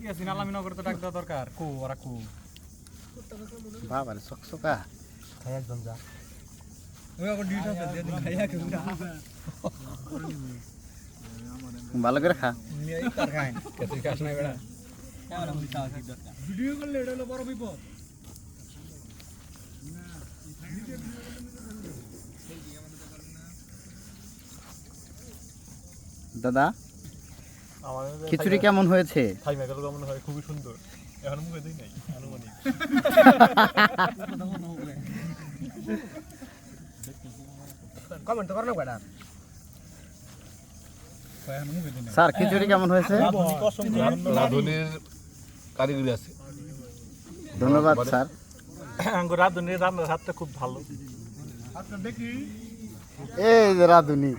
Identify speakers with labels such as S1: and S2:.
S1: ইয়াসিন আলামিনগর তো ডাক দেওয়া দরকার কো ওরা কো
S2: বাবা রে সকসকা
S1: খাই একদম যা ওই আবার ডিউটি আছে যেদিন খাইয়া কেউ
S2: ভালো করে খা
S1: নিয়ে তার খাই তুই খাস না বেড়া ভিডিও করলে এটা হলো বড় বিপদ
S2: দাদা খিচুড়ি কেমন হয়েছে?
S1: খাই মেঘালো কেমন হয় খুবই সুন্দর এখন মুখে দেই নাই আনুমানিক কমেন্ট করো না বেটা
S2: স্যার খিচুড়ি কেমন হয়েছে?
S3: রাঁধুনির কারিগরি আছে।
S2: ধন্যবাদ স্যার।
S1: রাঁধুনির রান্নার হাতটা খুব ভালো
S2: এই যে রাঁধুনি